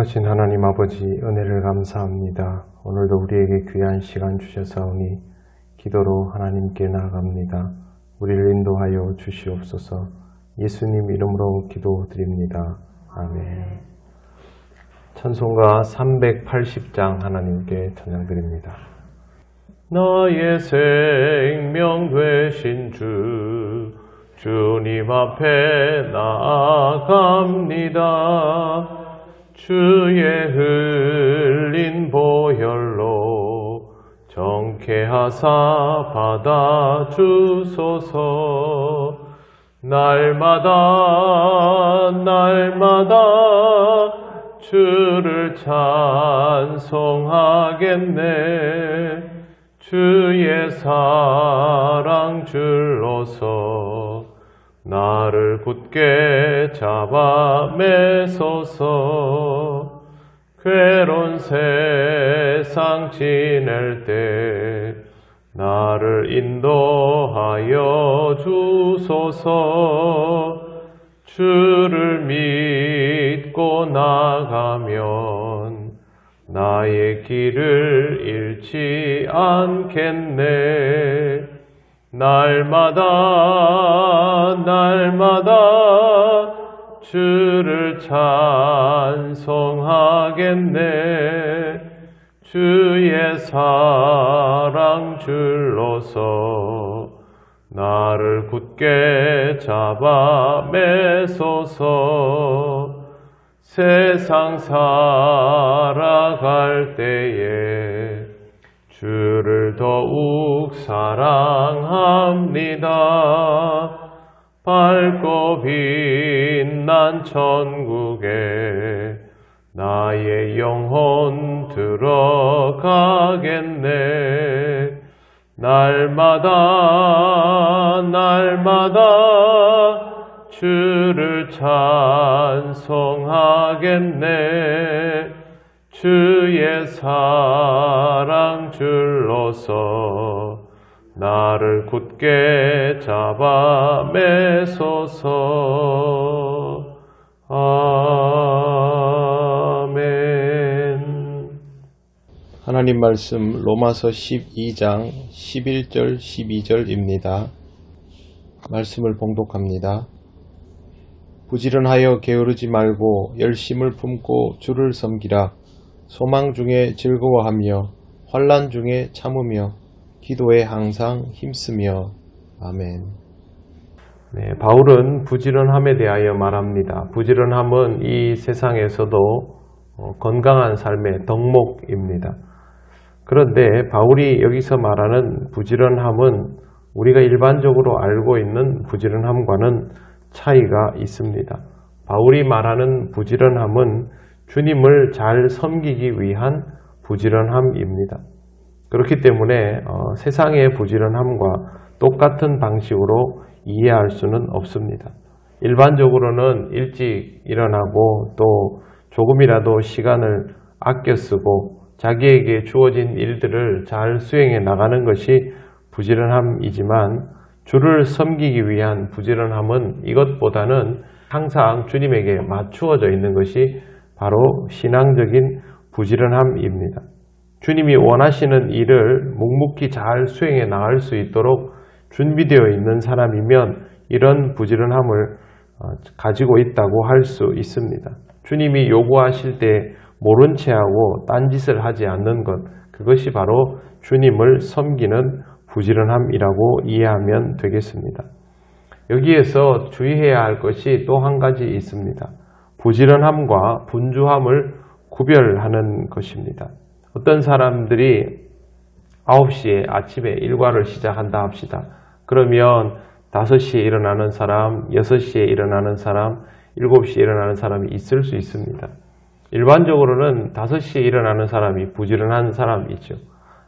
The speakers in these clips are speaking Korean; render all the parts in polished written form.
전능하신 하나님 아버지 은혜를 감사합니다. 오늘도 우리에게 귀한 시간 주셔서오니 기도로 하나님께 나아갑니다. 우리를 인도하여 주시옵소서. 예수님 이름으로 기도드립니다. 아멘. 찬송가 380장 하나님께 찬양드립니다. 나의 생명 되신 주님 앞에 나아갑니다. 주의 흘린 보혈로 정케하사 받아주소서. 날마다 주를 찬송하겠네. 주의 사랑 줄로서 나를 굳게 잡아 매소서. 괴로운 세상 지낼 때 나를 인도하여 주소서. 주를 믿고 나가면 나의 길을 잃지 않겠네. 날마다 주를 찬송하겠네. 주의 사랑 줄로서 나를 굳게 잡아 매소서. 세상 살아갈 때에 주를 더욱 사랑합니다. 밝고 빛난 천국에 나의 영혼 들어가겠네. 날마다 주를 찬송하겠네. 주의 사랑 줄로서 나를 굳게 잡아 매소서. 아멘. 하나님 말씀 로마서 12장 11절 12절입니다. 말씀을 봉독합니다. 부지런하여 게으르지 말고 열심을 품고 주를 섬기라. 소망 중에 즐거워하며 환난 중에 참으며 기도에 항상 힘쓰며. 아멘. 네, 바울은 부지런함에 대하여 말합니다. 부지런함은 이 세상에서도 건강한 삶의 덕목입니다. 그런데 바울이 여기서 말하는 부지런함은 우리가 일반적으로 알고 있는 부지런함과는 차이가 있습니다. 바울이 말하는 부지런함은 주님을 잘 섬기기 위한 부지런함입니다. 그렇기 때문에 세상의 부지런함과 똑같은 방식으로 이해할 수는 없습니다. 일반적으로는 일찍 일어나고 또 조금이라도 시간을 아껴 쓰고 자기에게 주어진 일들을 잘 수행해 나가는 것이 부지런함이지만 주를 섬기기 위한 부지런함은 이것보다는 항상 주님에게 맞추어져 있는 것이 바로 신앙적인 부지런함입니다. 주님이 원하시는 일을 묵묵히 잘 수행해 나갈 수 있도록 준비되어 있는 사람이면 이런 부지런함을 가지고 있다고 할 수 있습니다. 주님이 요구하실 때 모른 채 하고 딴짓을 하지 않는 것, 그것이 바로 주님을 섬기는 부지런함이라고 이해하면 되겠습니다. 여기에서 주의해야 할 것이 또 한 가지 있습니다. 부지런함과 분주함을 구별하는 것입니다. 어떤 사람들이 9시에 아침에 일과를 시작한다 합시다. 그러면 5시에 일어나는 사람, 6시에 일어나는 사람, 7시에 일어나는 사람이 있을 수 있습니다. 일반적으로는 5시에 일어나는 사람이 부지런한 사람이죠.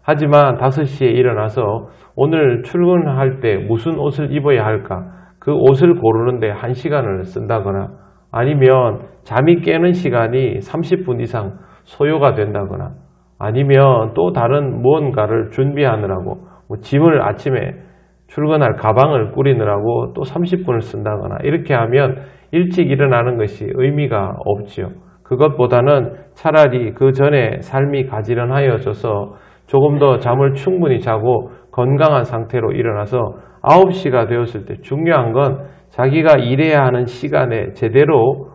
하지만 5시에 일어나서 오늘 출근할 때 무슨 옷을 입어야 할까? 그 옷을 고르는데 1시간을 쓴다거나 아니면 잠이 깨는 시간이 30분 이상 소요가 된다거나 아니면 또 다른 무언가를 준비하느라고 짐을 아침에 출근할 가방을 꾸리느라고 또 30분을 쓴다거나 이렇게 하면 일찍 일어나는 것이 의미가 없지요. 그것보다는 차라리 그 전에 삶이 가지런하여져서 조금 더 잠을 충분히 자고 건강한 상태로 일어나서 9시가 되었을 때 중요한 건 자기가 일해야 하는 시간에 제대로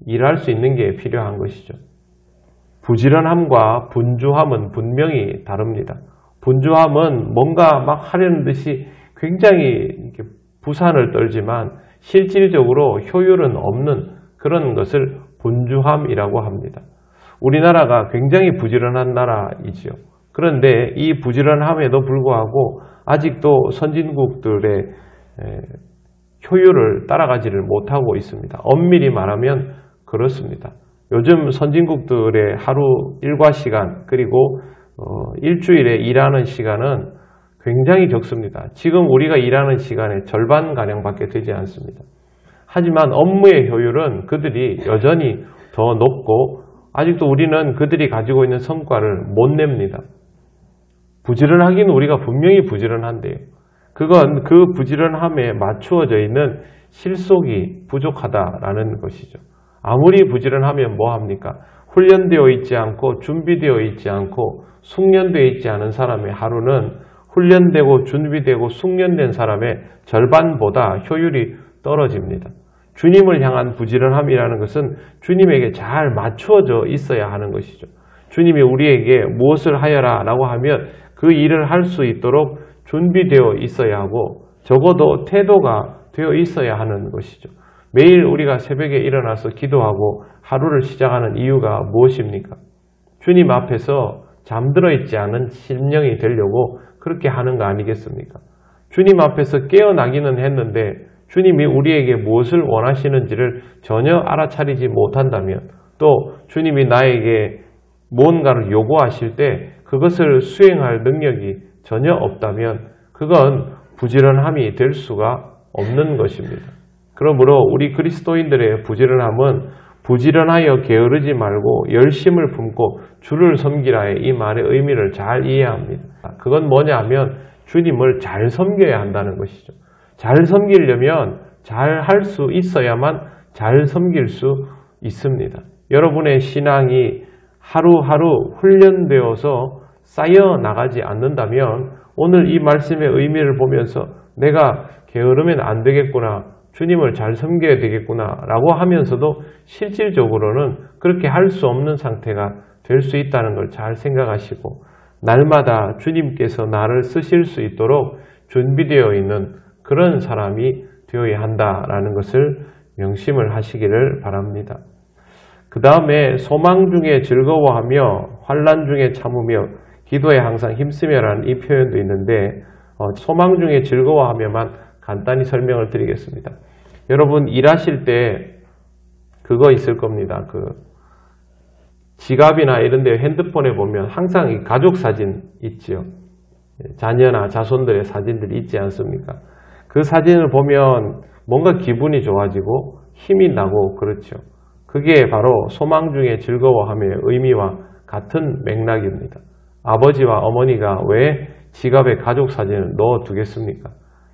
일할 수 있는 게 필요한 것이죠. 부지런함과 분주함은 분명히 다릅니다. 분주함은 뭔가 막 하려는 듯이 굉장히 이렇게 부산을 떨지만 실질적으로 효율은 없는 그런 것을 분주함이라고 합니다. 우리나라가 굉장히 부지런한 나라이지요. 그런데 이 부지런함에도 불구하고 아직도 선진국들의 효율을 따라가지를 못하고 있습니다. 엄밀히 말하면 그렇습니다. 요즘 선진국들의 하루 일과 시간 그리고 일주일에 일하는 시간은 굉장히 적습니다. 지금 우리가 일하는 시간의 절반가량밖에 되지 않습니다. 하지만 업무의 효율은 그들이 여전히 더 높고 아직도 우리는 그들이 가지고 있는 성과를 못 냅니다. 부지런하기는 우리가 분명히 부지런한데요. 그건 그 부지런함에 맞추어져 있는 실속이 부족하다라는 것이죠. 아무리 부지런하면 뭐합니까? 훈련되어 있지 않고 준비되어 있지 않고 숙련되어 있지 않은 사람의 하루는 훈련되고 준비되고 숙련된 사람의 절반보다 효율이 떨어집니다. 주님을 향한 부지런함이라는 것은 주님에게 잘 맞추어져 있어야 하는 것이죠. 주님이 우리에게 무엇을 하여라 라고 하면 그 일을 할 수 있도록 준비되어 있어야 하고 적어도 태도가 되어 있어야 하는 것이죠. 매일 우리가 새벽에 일어나서 기도하고 하루를 시작하는 이유가 무엇입니까? 주님 앞에서 잠들어 있지 않은 심령이 되려고 그렇게 하는 거 아니겠습니까? 주님 앞에서 깨어나기는 했는데 주님이 우리에게 무엇을 원하시는지를 전혀 알아차리지 못한다면 또 주님이 나에게 뭔가를 요구하실 때 그것을 수행할 능력이 전혀 없다면 그건 부지런함이 될 수가 없는 것입니다. 그러므로 우리 그리스도인들의 부지런함은 부지런하여 게으르지 말고 열심을 품고 주를 섬기라의 이 말의 의미를 잘 이해해야 합니다. 그건 뭐냐 하면 주님을 잘 섬겨야 한다는 것이죠. 잘 섬기려면 잘 할 수 있어야만 잘 섬길 수 있습니다. 여러분의 신앙이 하루하루 훈련되어서 쌓여 나가지 않는다면 오늘 이 말씀의 의미를 보면서 내가 게으르면 안 되겠구나, 주님을 잘 섬겨야 되겠구나 라고 하면서도 실질적으로는 그렇게 할 수 없는 상태가 될 수 있다는 걸 잘 생각하시고 날마다 주님께서 나를 쓰실 수 있도록 준비되어 있는 그런 사람이 되어야 한다라는 것을 명심을 하시기를 바랍니다. 그 다음에 소망 중에 즐거워하며 환난 중에 참으며 기도에 항상 힘쓰며라는 이 표현도 있는데 소망 중에 즐거워하며만 간단히 설명을 드리겠습니다. 여러분 일하실 때 그거 있을 겁니다. 그 지갑이나 이런 데 핸드폰에 보면 항상 이 가족 사진 있죠. 자녀나 자손들의 사진들이 있지 않습니까? 그 사진을 보면 뭔가 기분이 좋아지고 힘이 나고 그렇죠. 그게 바로 소망 중에 즐거워함의 의미와 같은 맥락입니다. 아버지와 어머니가 왜 지갑에 가족 사진을 넣어두겠습니까?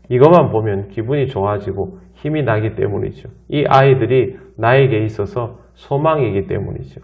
이것만 보면 기분이 좋아지고 힘이 나기 때문이죠. 이 아이들이 나에게 있어서 소망이기 때문이죠.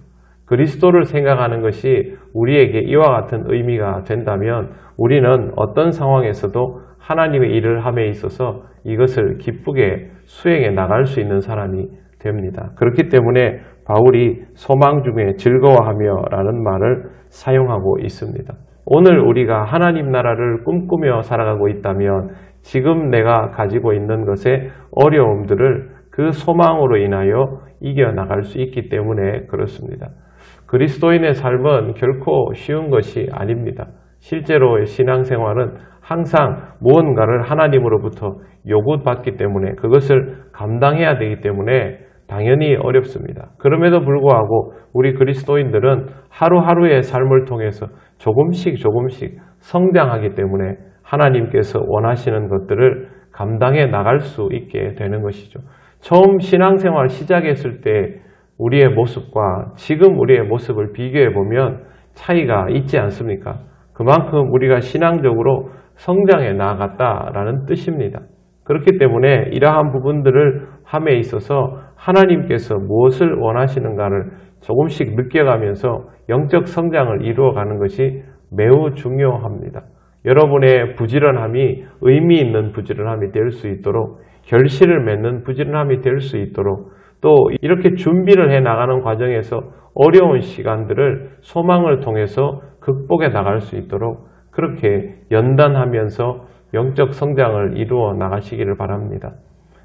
그리스도를 생각하는 것이 우리에게 이와 같은 의미가 된다면 우리는 어떤 상황에서도 하나님의 일을 함에 있어서 이것을 기쁘게 수행해 나갈 수 있는 사람이 됩니다. 그렇기 때문에 바울이 소망 중에 즐거워하며 라는 말을 사용하고 있습니다. 오늘 우리가 하나님 나라를 꿈꾸며 살아가고 있다면 지금 내가 가지고 있는 것의 어려움들을 그 소망으로 인하여 이겨나갈 수 있기 때문에 그렇습니다. 그리스도인의 삶은 결코 쉬운 것이 아닙니다. 실제로의 신앙생활은 항상 무언가를 하나님으로부터 요구받기 때문에 그것을 감당해야 되기 때문에 당연히 어렵습니다. 그럼에도 불구하고 우리 그리스도인들은 하루하루의 삶을 통해서 조금씩 성장하기 때문에 하나님께서 원하시는 것들을 감당해 나갈 수 있게 되는 것이죠. 처음 신앙생활 시작했을 때 우리의 모습과 지금 우리의 모습을 비교해 보면 차이가 있지 않습니까? 그만큼 우리가 신앙적으로 성장해 나아갔다라는 뜻입니다. 그렇기 때문에 이러한 부분들을 함에 있어서 하나님께서 무엇을 원하시는가를 조금씩 느껴가면서 영적 성장을 이루어가는 것이 매우 중요합니다. 여러분의 부지런함이 의미 있는 부지런함이 될 수 있도록, 결실을 맺는 부지런함이 될 수 있도록, 또 이렇게 준비를 해 나가는 과정에서 어려운 시간들을 소망을 통해서 극복해 나갈 수 있도록 그렇게 연단하면서 영적 성장을 이루어 나가시기를 바랍니다.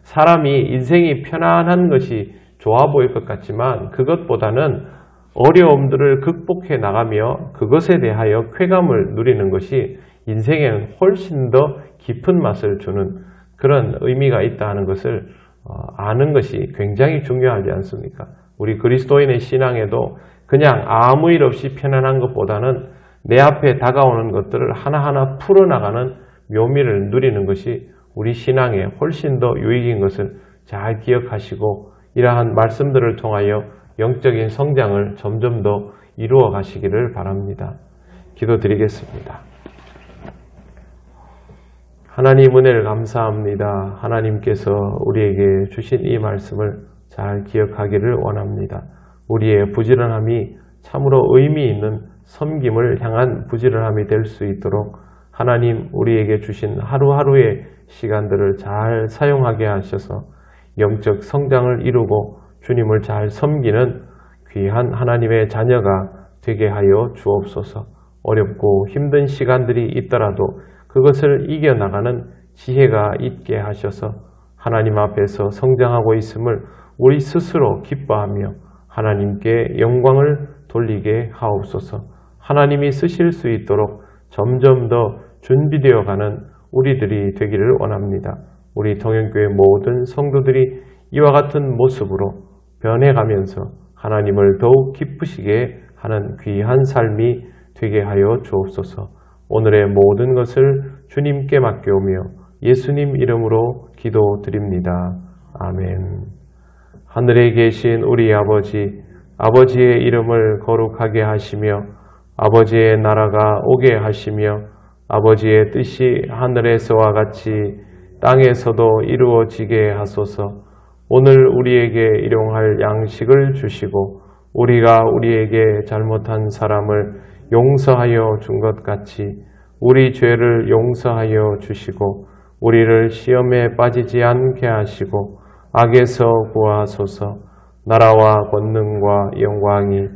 사람이 인생이 편안한 것이 좋아 보일 것 같지만 그것보다는 어려움들을 극복해 나가며 그것에 대하여 쾌감을 누리는 것이 인생에는 훨씬 더 깊은 맛을 주는 그런 의미가 있다는 것을 아는 것이 굉장히 중요하지 않습니까? 우리 그리스도인의 신앙에도 그냥 아무 일 없이 편안한 것보다는 내 앞에 다가오는 것들을 하나하나 풀어나가는 묘미를 누리는 것이 우리 신앙에 훨씬 더 유익인 것을 잘 기억하시고 이러한 말씀들을 통하여 영적인 성장을 점점 더 이루어 가시기를 바랍니다. 기도드리겠습니다. 하나님 은혜를 감사합니다. 하나님께서 우리에게 주신 이 말씀을 잘 기억하기를 원합니다. 우리의 부지런함이 참으로 의미 있는 섬김을 향한 부지런함이 될 수 있도록 하나님 우리에게 주신 하루하루의 시간들을 잘 사용하게 하셔서 영적 성장을 이루고 주님을 잘 섬기는 귀한 하나님의 자녀가 되게 하여 주옵소서. 어렵고 힘든 시간들이 있더라도 그것을 이겨나가는 지혜가 있게 하셔서 하나님 앞에서 성장하고 있음을 우리 스스로 기뻐하며 하나님께 영광을 돌리게 하옵소서. 하나님이 쓰실 수 있도록 점점 더 준비되어 가는 우리들이 되기를 원합니다. 우리 동현교회 모든 성도들이 이와 같은 모습으로 변해가면서 하나님을 더욱 기쁘시게 하는 귀한 삶이 되게 하여 주옵소서. 오늘의 모든 것을 주님께 맡겨오며 예수님 이름으로 기도드립니다. 아멘. 하늘에 계신 우리 아버지, 아버지의 이름을 거룩하게 하시며 아버지의 나라가 오게 하시며 아버지의 뜻이 하늘에서와 같이 땅에서도 이루어지게 하소서. 오늘 우리에게 일용할 양식을 주시고 우리가 우리에게 잘못한 사람을 용서하여 준 것 같이 우리 죄를 용서하여 주시고 우리를 시험에 빠지지 않게 하시고 악에서 구하소서. 나라와 권능과 영광이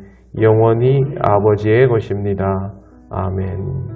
영원히 아버지의 것입니다. 아멘.